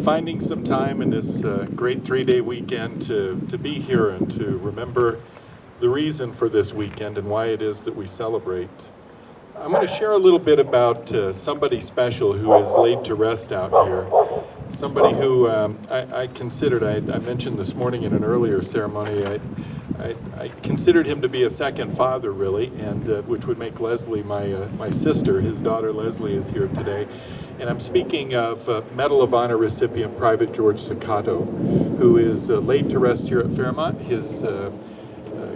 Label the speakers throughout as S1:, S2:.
S1: finding some time in this great 3-day weekend to be here and to remember the reason for this weekend and why it is that we celebrate. I'm going to share a little bit about somebody special who is laid to rest out here. Somebody who I considered, I mentioned this morning in an earlier ceremony, I considered him to be a second father, really, and which would make Leslie my sister. His daughter Leslie is here today. And I'm speaking of Medal of Honor recipient Private George Ciccato, who is laid to rest here at Fairmount. His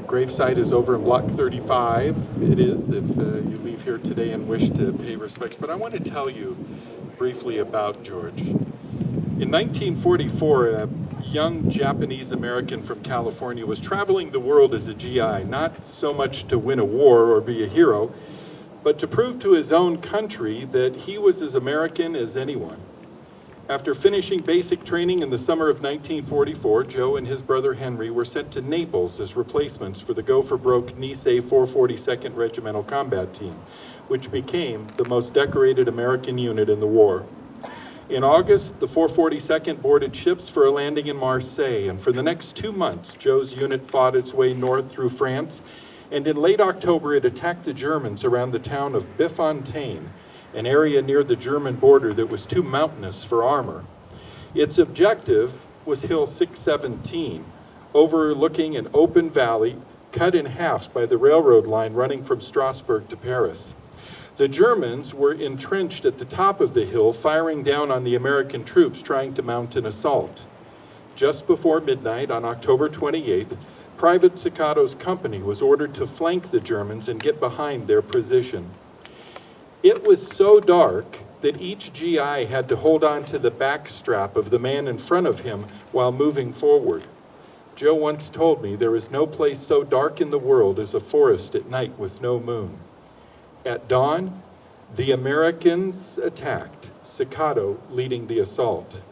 S1: gravesite is over in Block 35. It is, if you leave here today and wish to pay respects. But I want to tell you briefly about George. In 1944, a young Japanese American from California was traveling the world as a GI, not so much to win a war or be a hero, but to prove to his own country that he was as American as anyone. After finishing basic training in the summer of 1944, Joe and his brother Henry were sent to Naples as replacements for the Go-for-Broke Nisei 442nd Regimental Combat Team, which became the most decorated American unit in the war. In August, the 442nd boarded ships for a landing in Marseille, and for the next 2 months, Joe's unit fought its way north through France, and in late October, it attacked the Germans around the town of Bifontaine, an area near the German border that was too mountainous for armor. Its objective was Hill 617, overlooking an open valley cut in half by the railroad line running from Strasbourg to Paris. The Germans were entrenched at the top of the hill, firing down on the American troops trying to mount an assault. Just before midnight on October 28th, Private Ciccato's company was ordered to flank the Germans and get behind their position. It was so dark that each GI had to hold on to the back strap of the man in front of him while moving forward. Joe once told me there is no place so dark in the world as a forest at night with no moon. At dawn, the Americans attacked, Ciccato leading the assault.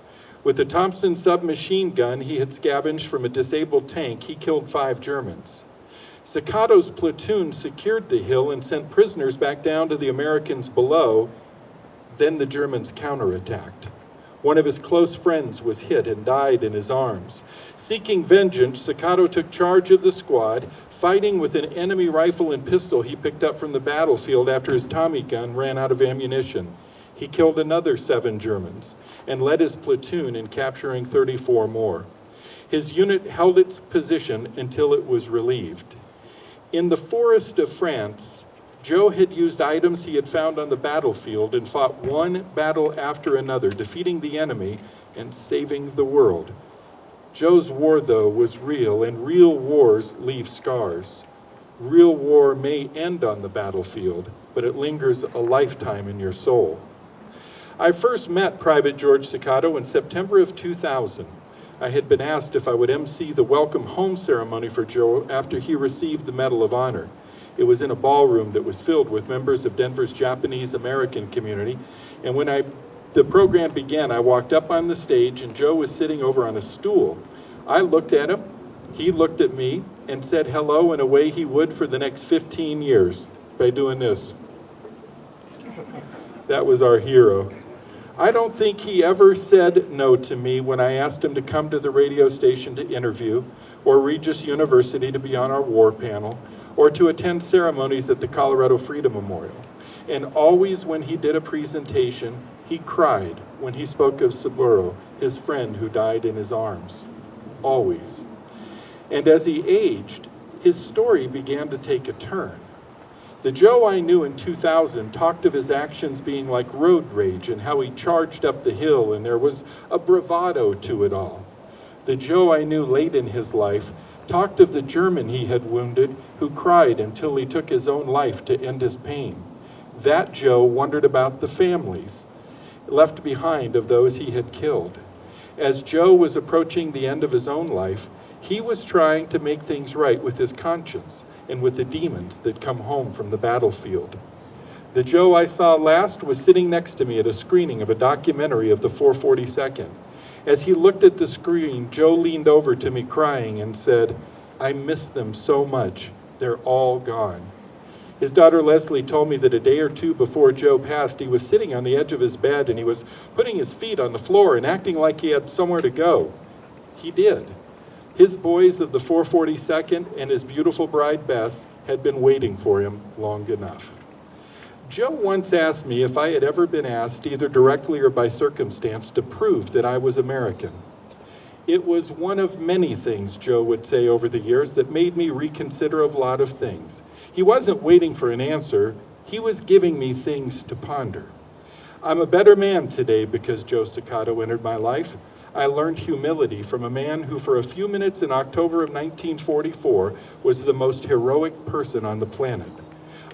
S1: With a Thompson submachine gun he had scavenged from a disabled tank, he killed 5 Germans. Ciccato's platoon secured the hill and sent prisoners back down to the Americans below. Then the Germans counterattacked. One of his close friends was hit and died in his arms. Seeking vengeance, Ciccato took charge of the squad, fighting with an enemy rifle and pistol he picked up from the battlefield after his Tommy gun ran out of ammunition. He killed another 7 Germans and led his platoon in capturing 34 more. His unit held its position until it was relieved. In the forest of France, Joe had used items he had found on the battlefield and fought one battle after another, defeating the enemy and saving the world. Joe's war, though, was real, and real wars leave scars. Real war may end on the battlefield, but it lingers a lifetime in your soul. I first met Private George Ciccato in September of 2000. I had been asked if I would MC the welcome home ceremony for Joe after he received the Medal of Honor. It was in a ballroom that was filled with members of Denver's Japanese American community, and when the program began, I walked up on the stage and Joe was sitting over on a stool. I looked at him, he looked at me, and said hello in a way he would for the next 15 years by doing this. That was our hero. I don't think he ever said no to me when I asked him to come to the radio station to interview, or Regis University to be on our war panel, or to attend ceremonies at the Colorado Freedom Memorial. And always when he did a presentation, he cried when he spoke of Saburo, his friend who died in his arms. Always. And as he aged, his story began to take a turn. The Joe I knew in 2000 talked of his actions being like road rage and how he charged up the hill and there was a bravado to it all. The Joe I knew late in his life talked of the German he had wounded who cried until he took his own life to end his pain. That Joe wondered about the families left behind of those he had killed. As Joe was approaching the end of his own life, he was trying to make things right with his conscience and with the demons that come home from the battlefield. The Joe I saw last was sitting next to me at a screening of a documentary of the 442nd. As he looked at the screen, Joe leaned over to me crying and said, "I miss them so much. They're all gone." His daughter Leslie told me that a day or two before Joe passed, he was sitting on the edge of his bed and he was putting his feet on the floor and acting like he had somewhere to go. He did. His boys of the 442nd and his beautiful bride Bess had been waiting for him long enough. Joe once asked me if I had ever been asked, either directly or by circumstance, to prove that I was American. It was one of many things Joe would say over the years that made me reconsider a lot of things. He wasn't waiting for an answer, he was giving me things to ponder. I'm a better man today because Joe Ciccato entered my life. I learned humility from a man who for a few minutes in October of 1944 was the most heroic person on the planet.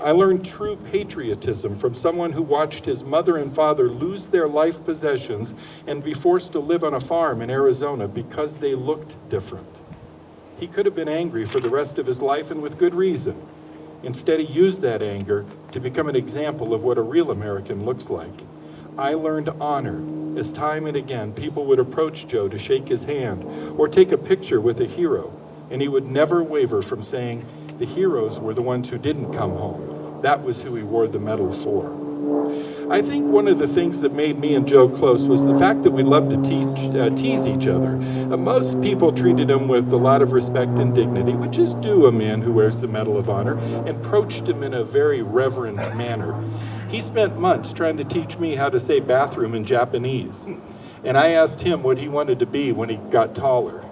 S1: I learned true patriotism from someone who watched his mother and father lose their life possessions and be forced to live on a farm in Arizona because they looked different. He could have been angry for the rest of his life, and with good reason. Instead, he used that anger to become an example of what a real American looks like. I learned honor as time and again people would approach Joe to shake his hand or take a picture with a hero, and he would never waver from saying the heroes were the ones who didn't come home. That was who he wore the medal for. I think one of the things that made me and Joe close was the fact that we loved to tease each other. Most people treated him with a lot of respect and dignity, which is due a man who wears the Medal of Honor, and approached him in a very reverent manner. He spent months trying to teach me how to say bathroom in Japanese, and I asked him what he wanted to be when he got taller.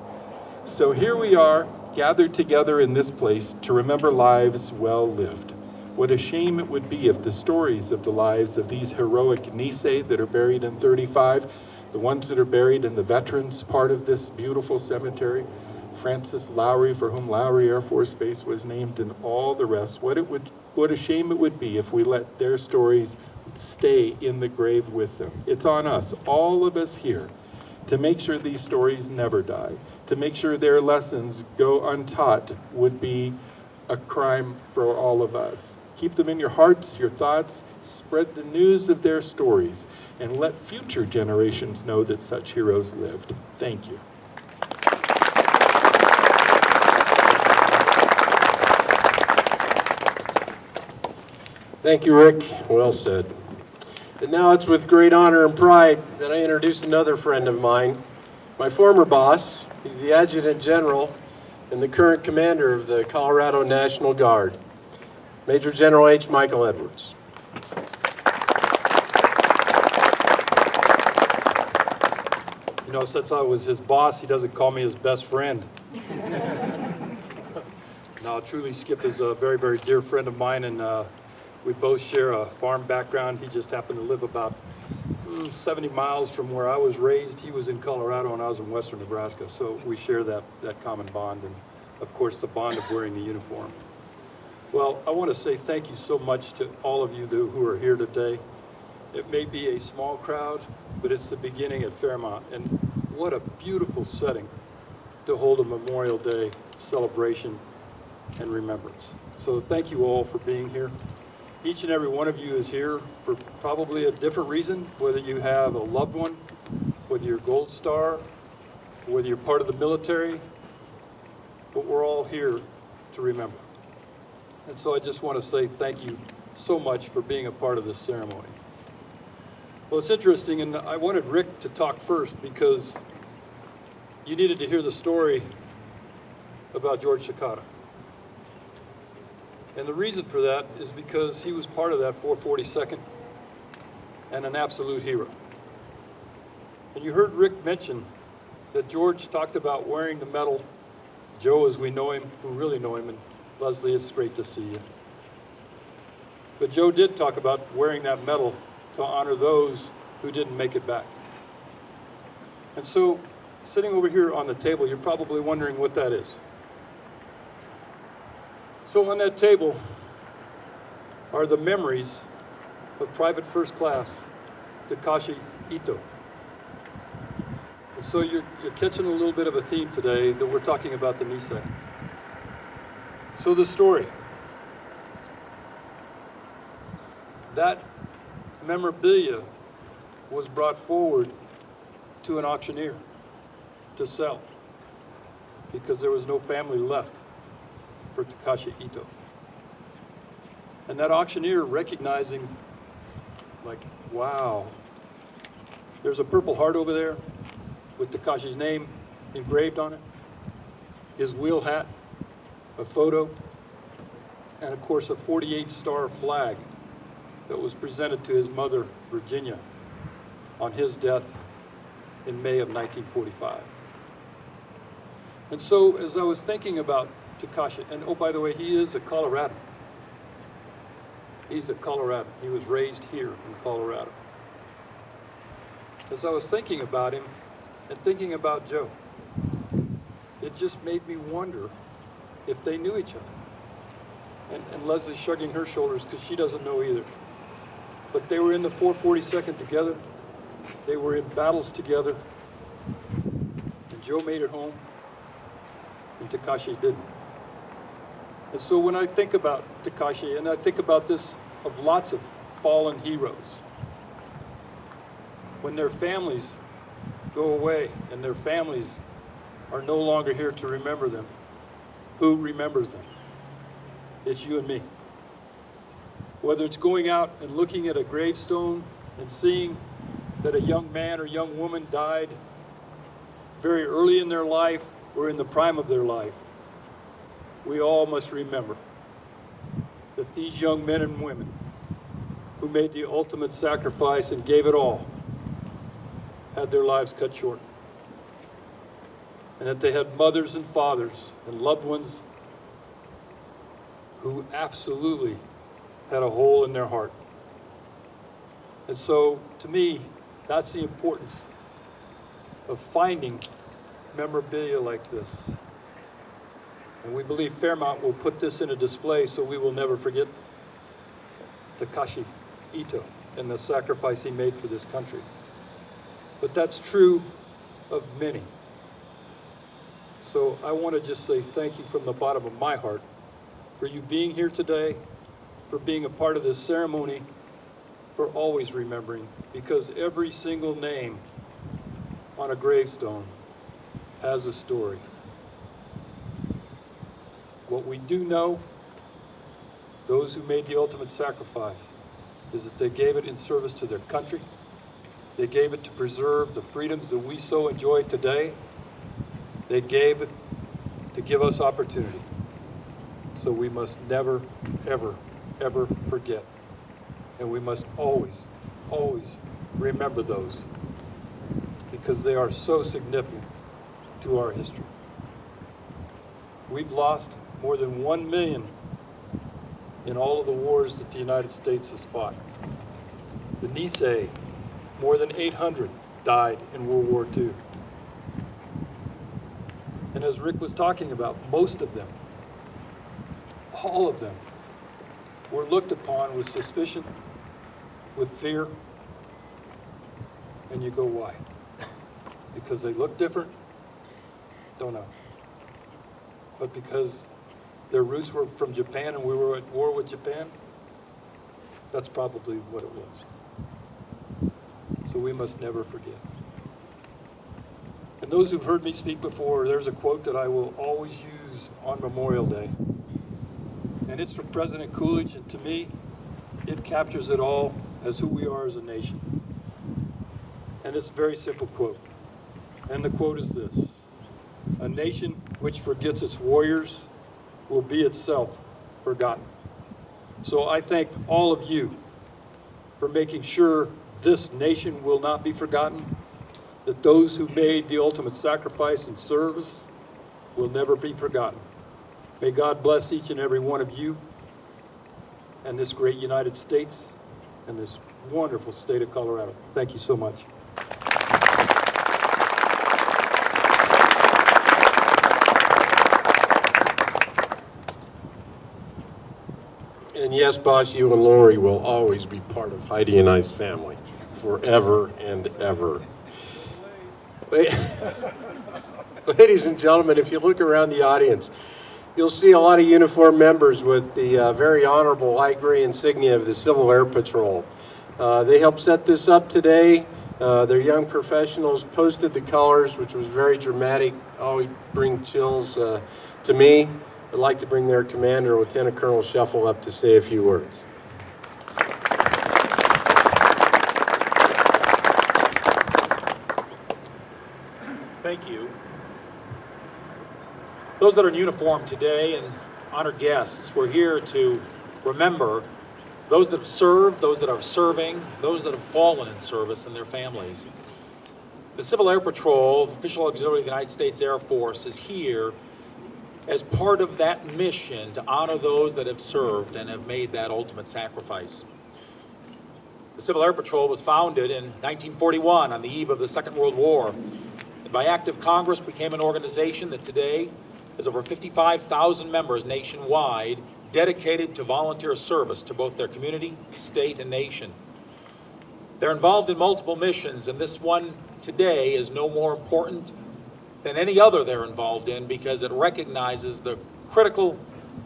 S1: So here we are, gathered together in this place to remember lives well lived. What a shame it would be if the stories of the lives of these heroic Nisei that are buried in 35, the ones that are buried in the veterans part of this beautiful cemetery, Francis Lowry, for whom Lowry Air Force Base was named, and all the rest, what a shame it would be if we let their stories stay in the grave with them. It's on us, all of us here, to make sure these stories never die. To make sure their lessons go untaught would be a crime for all of us. Keep them in your hearts, your thoughts, spread the news of their stories, and let future generations know that such heroes lived. Thank you.
S2: Thank you, Rick. Well said. And now it's with great honor and pride that I introduce another friend of mine, my former boss. He's the Adjutant General and the current commander of the Colorado National Guard, Major General H. Michael Edwards.
S3: You know, since I was his boss, he doesn't call me his best friend. No, truly, Skip is a very, very dear friend of mine, and we both share a farm background. He just happened to live about 70 miles from where I was raised. He was in Colorado and I was in western Nebraska, so we share that common bond, and of course the bond of wearing the uniform. Well, I want to say thank you so much to all of you who are here today. It may be a small crowd, but it's the beginning at Fairmount, and what a beautiful setting to hold a Memorial Day celebration and remembrance. So thank you all for being here. Each and every one of you is here for probably a different reason, whether you have a loved one, whether you're Gold Star, whether you're part of the military, but we're all here to remember. And so I just want to say thank you so much for being a part of this ceremony. Well, it's interesting, and I wanted Rick to talk first because you needed to hear the story about George Ciccato. And the reason for that is because he was part of that 442nd and an absolute hero. And you heard Rick mention that George talked about wearing the medal. Joe, as we know him, who really know him, and Leslie, it's great to see you. But Joe did talk about wearing that medal to honor those who didn't make it back. And so, sitting over here on the table, you're probably wondering what that is. So on that table are the memories of Private First Class Takashi Ito. And so you're catching a little bit of a theme today that we're talking about the Nisei. So the story. That memorabilia was brought forward to an auctioneer to sell because there was no family left for Takashi Ito. And that auctioneer recognizing, like, wow, there's a Purple Heart over there with Tekashi's name engraved on it, his wheel hat, a photo, and of course a 48-star flag that was presented to his mother, Virginia, on his death in May of 1945. And so as I was thinking about Tekashi, and oh, by the way, he is a Coloradan. He's a Coloradan. He was raised here in Colorado. As I was thinking about him and thinking about Joe, it just made me wonder if they knew each other. And Leslie's shrugging her shoulders because she doesn't know either. But they were in the 442nd together. They were in battles together. And Joe made it home, and Tekashi didn't. And so when I think about Tekashi, and I think about this of lots of fallen heroes, when their families go away and their families are no longer here to remember them, who remembers them? It's you and me. Whether it's going out and looking at a gravestone and seeing that a young man or young woman died very early in their life or in the prime of their life, we all must remember that these young men and women who made the ultimate sacrifice and gave it all had their lives cut short. And that they had mothers and fathers and loved ones who absolutely had a hole in their heart. And so, to me, that's the importance of finding memorabilia like this. And we believe Fairmount will put this in a display so we will never forget Tekashi Ito and the sacrifice he made for this country. But that's true of many. So I want to just say thank you from the bottom of my heart for you being here today, for being a part of this ceremony, for always remembering, because every single name on a gravestone has a story. What we do know, those who made the ultimate sacrifice, is that they gave it in service to their country. They gave it to preserve the freedoms that we so enjoy today. They gave it to give us opportunity. So we must never, ever, ever forget. And we must always, always remember those, because they are so significant to our history. We've lost more than 1 million in all of the wars that the United States has fought. The Nisei, more than 800 died in World War II. And as Rick was talking about, most of them, all of them, were looked upon with suspicion, with fear, and you go, why? Because they look different? Don't know. But because their roots were from Japan and we were at war with Japan? That's probably what it was. So we must never forget. And those who've heard me speak before, there's a quote that I will always use on Memorial Day. And it's from President Coolidge, and to me, it captures it all as who we are as a nation. And it's a very simple quote. And the quote is this: "A nation which forgets its warriors will be itself forgotten." So I thank all of you for making sure this nation will not be forgotten, that those who made the ultimate sacrifice and service will never be forgotten. May God bless each and every one of you and this great United States and this wonderful state of Colorado. Thank you so much.
S2: And yes, boss, you and Lori will always be part of Heidi and I's family, forever and ever. Ladies and gentlemen, if you look around the audience, you'll see a lot of uniformed members with the very honorable light gray insignia of the Civil Air Patrol. They helped set this up today. They're young professionals, posted the colors, which was very dramatic, always bring chills to me. I'd like to bring their commander, Lieutenant Colonel Shuffle, up to say a few words.
S4: Thank you. Those that are in uniform today and honored guests, we're here to remember those that have served, those that are serving, those that have fallen in service and their families. The Civil Air Patrol, official auxiliary of the United States Air Force, is here as part of that mission to honor those that have served and have made that ultimate sacrifice. The Civil Air Patrol was founded in 1941 on the eve of the Second World War. And by act of Congress became an organization that today has over 55,000 members nationwide dedicated to volunteer service to both their community, state, and nation. They're involved in multiple missions, and this one today is no more important than any other they're involved in because it recognizes the critical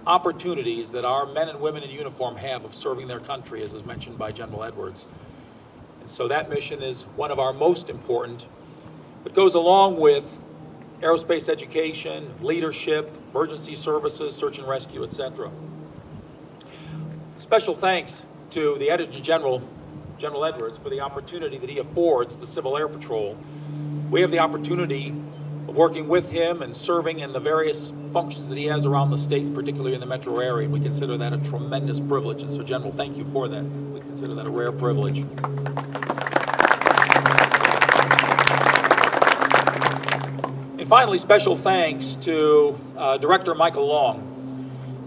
S4: opportunities that our men and women in uniform have of serving their country, as is mentioned by General Edwards. And so that mission is one of our most important. It goes along with aerospace education, leadership, emergency services, search and rescue, etc. Special thanks to the Adjutant General, General Edwards, for the opportunity that he affords the Civil Air Patrol. We have the opportunity of working with him and serving in the various functions that he has around the state, particularly in the metro area, and we consider that a tremendous privilege. And so, General, thank you for that. We consider that a rare privilege. And finally, special thanks to Director Michael Long.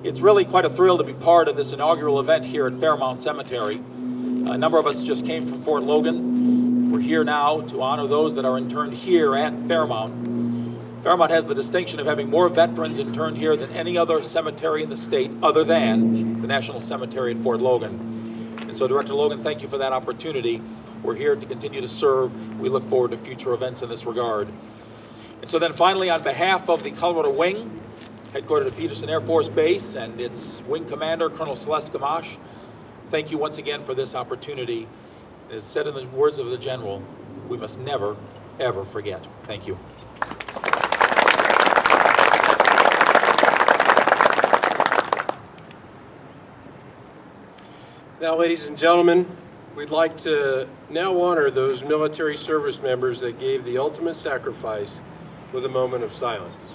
S4: It's really quite a thrill to be part of this inaugural event here at Fairmount Cemetery. A number of us just came from Fort Logan. We're here now to honor those that are interned here at Fairmount. Fairmount has the distinction of having more veterans interned here than any other cemetery in the state other than the National Cemetery at Fort Logan. And so, Director Logan, thank you for that opportunity. We're here to continue to serve. We look forward to future events in this regard. And so then finally, on behalf of the Colorado Wing, headquartered at Peterson Air Force Base, and its Wing Commander, Colonel Celeste Gamache, thank you once again for this opportunity. As said in the words of the General, we must never, ever forget. Thank you.
S2: Now, ladies and gentlemen, we'd like to now honor those military service members that gave the ultimate sacrifice with a moment of silence.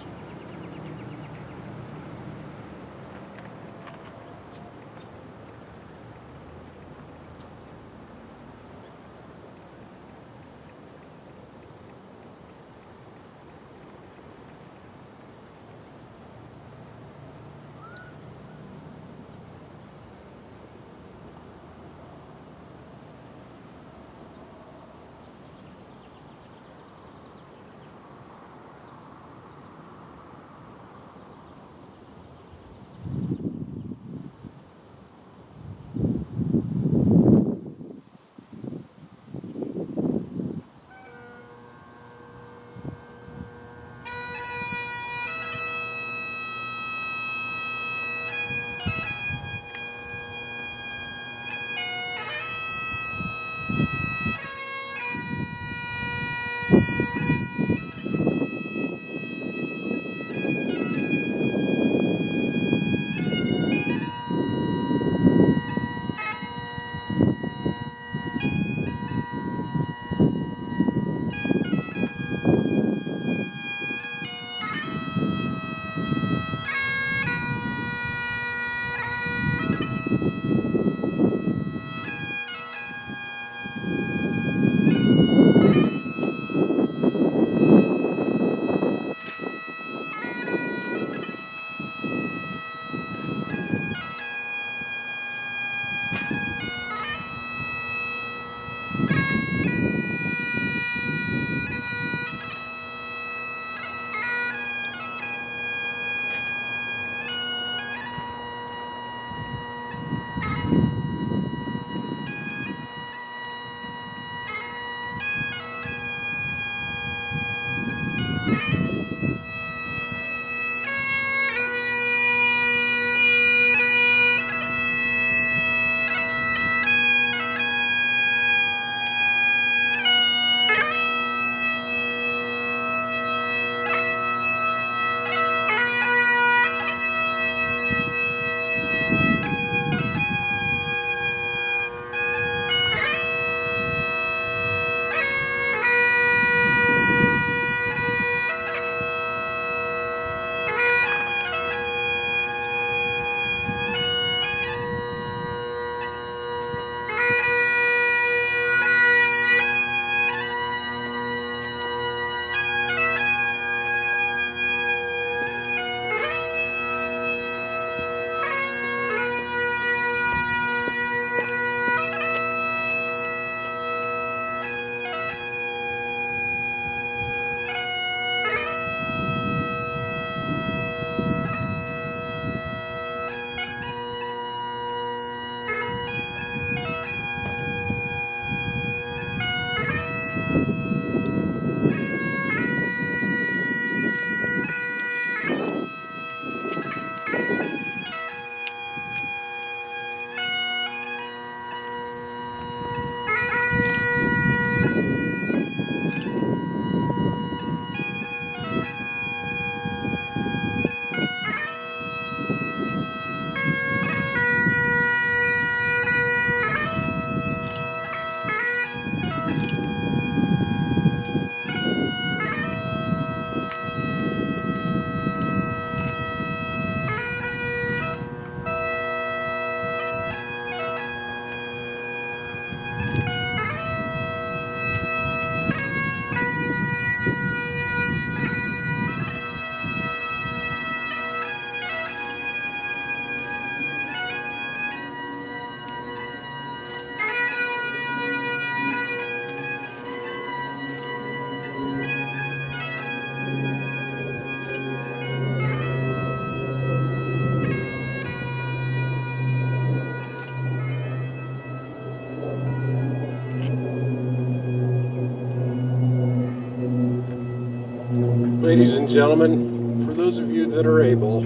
S2: Ladies and gentlemen, for those of you that are able,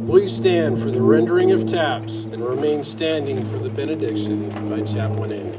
S2: please stand for the rendering of taps and remain standing for the benediction by Chaplain Andy.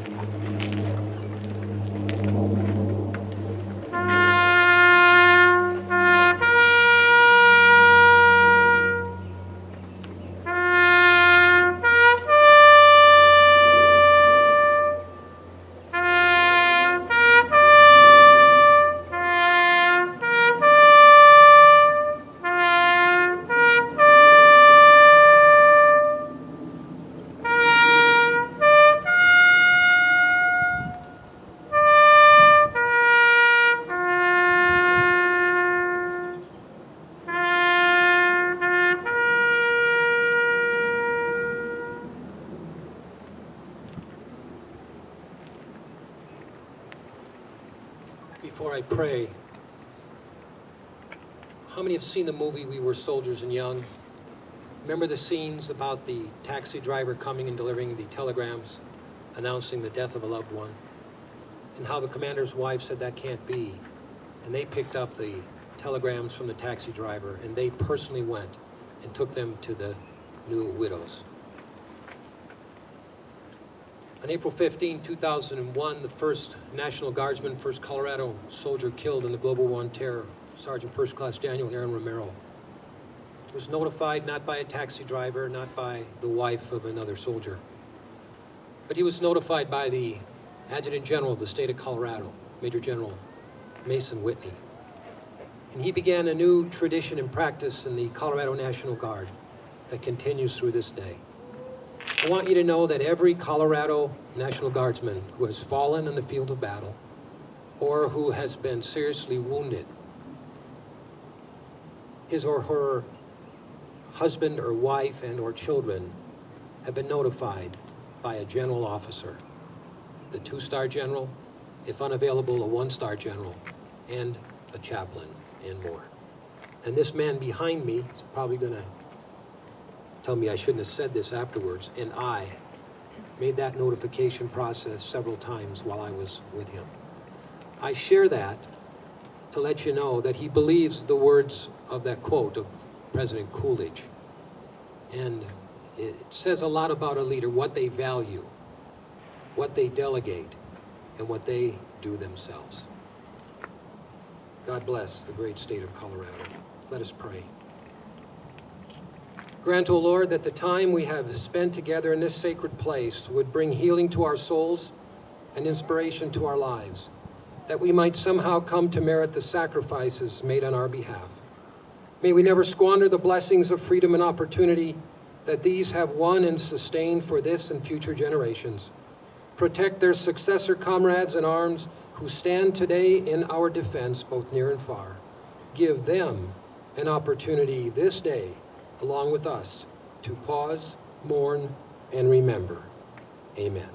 S5: Before I pray, how many have seen the movie We Were Soldiers and Young? Remember the scenes about the taxi driver coming and delivering the telegrams, announcing the death of a loved one, and how the commander's wife said that can't be, and they picked up the telegrams from the taxi driver, and they personally went and took them to the new widows. On April 15, 2001, the first National Guardsman, first Colorado soldier killed in the Global War on Terror, Sergeant First Class Daniel Aaron Romero, was notified not by a taxi driver, not by the wife of another soldier, but he was notified by the Adjutant General of the state of Colorado, Major General Mason Whitney. And he began a new tradition and practice in the Colorado National Guard that continues through this day. I want you to know that every Colorado National Guardsman who has fallen in the field of battle or who has been seriously wounded, his or her husband or wife and or children have been notified by a general officer, the 2-star general, if unavailable, a 1-star general, and a chaplain, and more. And this man behind me is probably going to tell me I shouldn't have said this afterwards, and I made that notification process several times while I was with him. I share that to let you know that he believes the words of that quote of President Coolidge. And it says a lot about a leader, what they value, what they delegate, and what they do themselves. God bless the great state of Colorado. Let us pray. Grant, O Lord, that the time we have spent together in this sacred place would bring healing to our souls and inspiration to our lives, that we might somehow come to merit the sacrifices made on our behalf. May we never squander the blessings of freedom and opportunity that these have won and sustained for this and future generations. Protect their successor comrades in arms who stand today in our defense, both near and far. Give them an opportunity this day, along with us, to pause, mourn, and remember. Amen.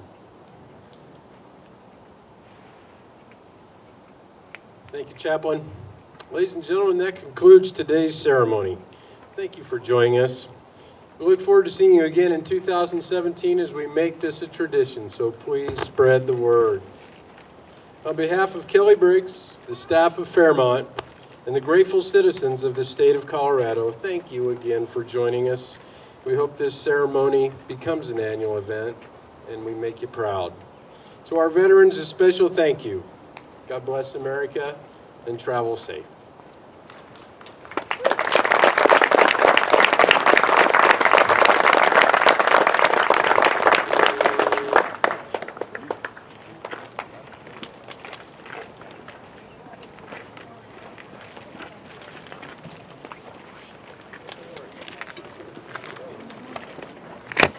S2: Thank you, Chaplain. Ladies and gentlemen, that concludes today's ceremony. Thank you for joining us. We look forward to seeing you again in 2017 as we make this a tradition, so please spread the word. On behalf of Kelly Briggs, the staff of Fairmont, and the grateful citizens of the state of Colorado, thank you again for joining us. We hope this ceremony becomes an annual event and we make you proud. To our veterans, a special thank you. God bless America and travel safe.